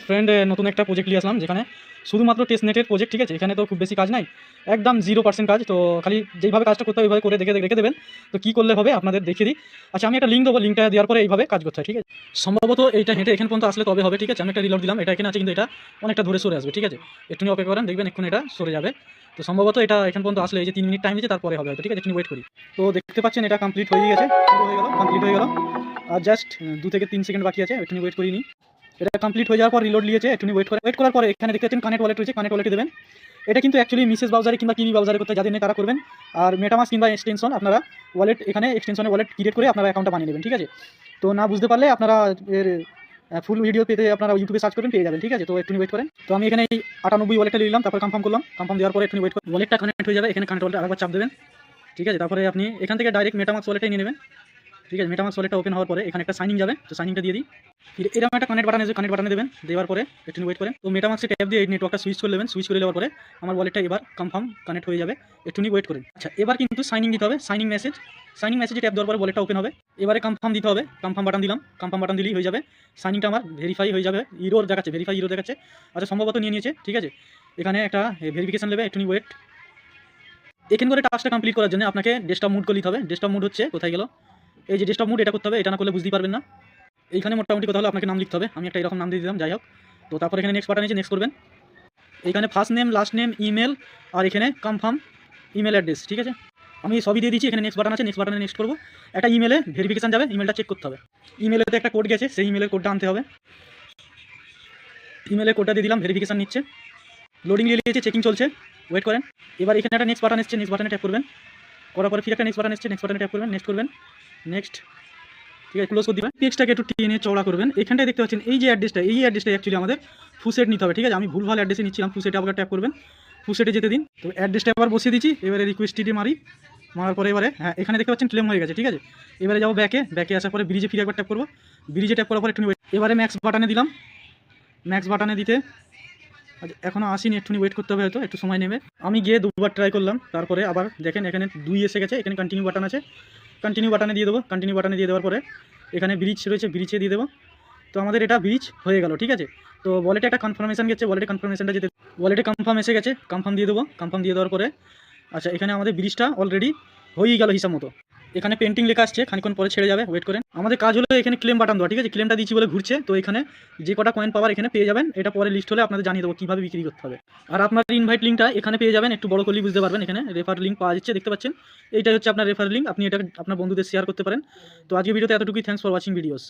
Friend নতুন একটা project নিয়ে আসলাম, যেখানে শুধুমাত্র টেস্ট নেটের প্রজেক্ট। ঠিক আছে, এখানে তো খুব বেশি কাজ নাই, একদম 0% কাজ। তো খালি যেইভাবে কাজটা করতে হবে ওইভাবে করে রেখে দেবেন। তো কী করলে হবে আপনাদের দেখিয়ে দিই। আচ্ছা, আমি একটা লিঙ্ক দেবো, লিঙ্কটা দেওয়ার পরে এইভাবে কাজ করতে হয়। ঠিক আছে, সম্ভবত এইটা হেঁটে এখান পর্যন্ত আসলে তবে হবে। ঠিক আছে, আমি একটা রিলোড দিলাম, এটা এখানে আছে কিন্তু এটা অনেকটা ধরে সরে আসবে। ঠিক আছে, একটু অপেক্ষা করেন, দেখবেন এক্ষুনি এটা সরে যাবে। তো সম্ভবত এটা এখান পর্যন্ত আসলে এই যে 3 মিনিট টাইম দিয়েছে, তারপরে হবে হয়তো। ঠিক আছে, একটু ওয়েট করি। তো দেখতে পাচ্ছেন এটা কমপ্লিট হয়ে গেছে, শুরু হয়ে গেল, কমপ্লিট হয়ে গেল। আর জাস্ট 2 থেকে 3 সেকেন্ড বাকি আছে, একটু ওয়েট করি নিই। এটা কমপ্লিট হয়ে যাওয়ার পর রিলোড নিয়েছে, একটু ওয়েট করার পরে এখানে দেখতে পাচ্ছেন কানেক্ট ওয়ালেট রয়েছে, কানেক্ট ওয়ালেটে দেবেন। এটা কিন্তু অ্যাকচুয়ালি মিসেস ব্রাউজারে কিংবা কিবি ব্রাউজারে করতে যাদের নেই তারা করবেন। আর মেটামাস্ক কিংবা এক্সটেনশন আপনারা ওয়ালেট, এখানে এক্সটেনশনে ওয়ালেট ক্রিয়েট করে আপনারা অ্যাকাউন্টটা বানিয়ে নেবেন। ঠিক আছে, তো না বুঝতে পারলে আপনারা এর ফুল ভিডিও পেতে আপনারা ইউটিউবে সার্চ করবেন, পেয়ে যাবেন। ঠিক আছে, তো একটু ওয়েট করেন। তো আমি এখানে এই 98 ওয়ালেটটা নিলাম, তারপর কনফার্ম করলাম। কনফার্ম দেওয়ার পরে একটু ওয়েট করেন, ওয়ালেটটা কানেক্ট হয়ে যাবে। এখানে কানেক্ট ওয়ালেটটা আরেকবার চাপ দেবেন। ঠিক আছে, তারপরে আপনি এখান থেকে ডাইরেক্ট মেটামাস্ক ওয়ালেটটাই নিয়ে নেবেন। ঠিক আছে, মেটামাস্ক ওয়ালেটটা ওপেন হওয়ার পরে এখানে একটা সাইনিং যাবে, তো সাইনিংটা দিয়ে দিই। এরকম একটা কানেক্ট বাটন আছে, কানেক্ট বাটনে দেবেন। দেওয়ার পরে একটু ওয়েট করেন। তো মেটামাস্কে ট্যাপ দিয়ে এই নেটওয়ার্কটা সুইচ করে নেবেন। সুইচ করে দেওয়ার পরে আমার ওয়ালেটটা এবার কনফার্ম কানেক্ট হয়ে যাবে। একটু ওয়েট করেন। আচ্ছা, এবার কিন্তু সাইনিং দিতে হবে, সাইনিং মেসেজে ট্যাপ দেওয়ার পরে ওয়ালেটটা ওপেন হবে। এবারে কনফার্ম দিতে হবে, কনফার্ম বাটন দিলাম, কনফার্ম বাটন দিলেই হয়ে যাবে। সাইনিংটা আমার ভেরিফাই হয়ে যাবে, ইরোর দেখাচ্ছে, ভেরিফাই ইরোর দেখাচ্ছে। আচ্ছা, সম্ভবত নিয়ে নিয়েছে। ঠিক আছে, এখানে একটা ভেরিফিকেশন নেবে, একটু ওয়েট। এখানে করে টাস্কটা কমপ্লিট করার জন্য আপনাকে ডেস্কটপ মুড করে নিতে হবে। ডেস্কটপ মুড হচ্ছে কোথায় গেল, এই যে ডেস্কটপ মুড, এটা করতে হবে। এটা না করলে বুঝতেই পারবেন না। এইখানে মোটামুটি কথা হলো আপনাকে নাম লিখতে হবে, আমি একটা এরকম নাম দিয়ে দিলাম, যাই হোক। তো তারপর এখানে নেক্সট বাটন আছে, নেক্সট করবেন। এখানে first name, last name, email, আর এখানে কনফার্ম ইমেল অ্যাড্রেস। ঠিক আছে, আমি সবই দিয়ে দিচ্ছি। এখানে নেক্সট বাটন আছে, নেক্সট বাটনে নেক্সট করবো। একটা ইমেলে ভেরিফিকেশন যাবে, ইমেলটা চেক করতে হবে। ইমেলেতে একটা কোড গেছে, সেই ইমেলের কোডটা আনতে হবে। ইমেলের কোডটা দিয়ে দিলাম, ভেরিফিকেশন নিচ্ছে, লোডিং নিয়ে নিয়েছে, চেকিং চলছে, ওয়েট করেন। এবার এখানে একটা নেক্সট বাটন এসছে, নেক্সট বাটনে ট্যাপ করবেন। করার পরে ফির একটা নেক্সট বাটন এসছে, নেক্সট বাটনে ট্যাপ করবেন, নেক্সট করবেন, নেক্সট। ঠিক আছে, ক্লোজ করে দিবেন। পেজটাকে একটু টেনে চওড়া করবেন। এখানটায় দেখতে পাচ্ছেন এই যে অ্যাড্রেসটা, এই অ্যাড্রেসটা অ্যাকচুয়ালি আমাদের ফুসেট নিতে হবে। ঠিক আছে, আমি ভুলভাল অ্যাড্রেসে নিচ্ছিলাম, ফুসেটে আবার ট্যাপ করবেন, ফুসেটে যেতে দিন। তো অ্যাড্রেসটা আবার বসিয়ে দিচ্ছি। এবারে রিকোয়েস্ট টিটি মারার পরে এবারে হ্যাঁ, এখানে দেখতে পাচ্ছেন ক্লেম হয়ে গেছে। ঠিক আছে, এবারে যাবো ব্যাকে আসার পরে ব্রিজে ফিরে একবার ট্যাপ করবো। ব্রিজে ট্যাপ করার পরে একটু এবারে ম্যাক্স বাটনে দিলাম। ম্যাক্স বাটনে দিতে আচ্ছা এখনও আসেনি, একটুখানি ওয়েট করতে হবে, হয়তো একটু সময় নেবে। আমি গিয়ে দুবার ট্রাই করলাম, তারপরে আবার দেখেন এখানে 2 এসে গেছে। এখানে কন্টিনিউ বাটন আছে, কন্টিনিউ বাটনে দিয়ে দেবো। কন্টিনিউ বাটনে দিয়ে দেওয়ার পরে এখানে ব্রিজ রয়েছে, ব্রিজে দিয়ে দেবো। তো আমাদের এটা ব্রিজ হয়ে গেল। ঠিক আছে, তো ওয়ালেটে একটা কনফার্মেশন গেছে, ওয়ালেটে কনফার্মেশনটা যেতে, ওয়ালেটে কনফার্ম এসে গেছে, কনফার্ম দিয়ে দেবো। কনফার্ম দিয়ে দেওয়ার পরে আচ্ছা এখানে আমাদের ব্রিজটা অলরেডি হয়েই গেল হিসাব মতো। এখানে পেন্টিং লেখা আসছে, খানিক্ষণ পরে ছেড়ে যাবে, ওয়েট করেন। আমাদের কাজ হলো এখানে ক্লেম বাটন দেওয়া। ঠিক আছে, ক্লেমটা দিচ্ছি বলে ঘুরছে। তো এখানে যে কটা কয়েন পাওয়ার এখানে পেয়ে যাবেন, এটা পরে লিস্ট হলে আপনাদের জানিয়ে দেবো কীভাবে বিক্রি করতে হবে। আর আপনার ইনভাইট লিঙ্কটা এখানে পেয়ে যাবেন, একটু বড় করলেই বুঝতে পারবেন। এখানে রেফার লিঙ্ক পাওয়া যাচ্ছে, দেখতে পাচ্ছেন, এইটাই হচ্ছে আপনার রেফার লিঙ্ক। আপনি এটা আপনার বন্ধুদের শেয়ার করতে পারেন। তো আজকে ভিডিওতে এতটুকুই, থ্যাঙ্কস ফর ওয়াচিং ভিডিওস।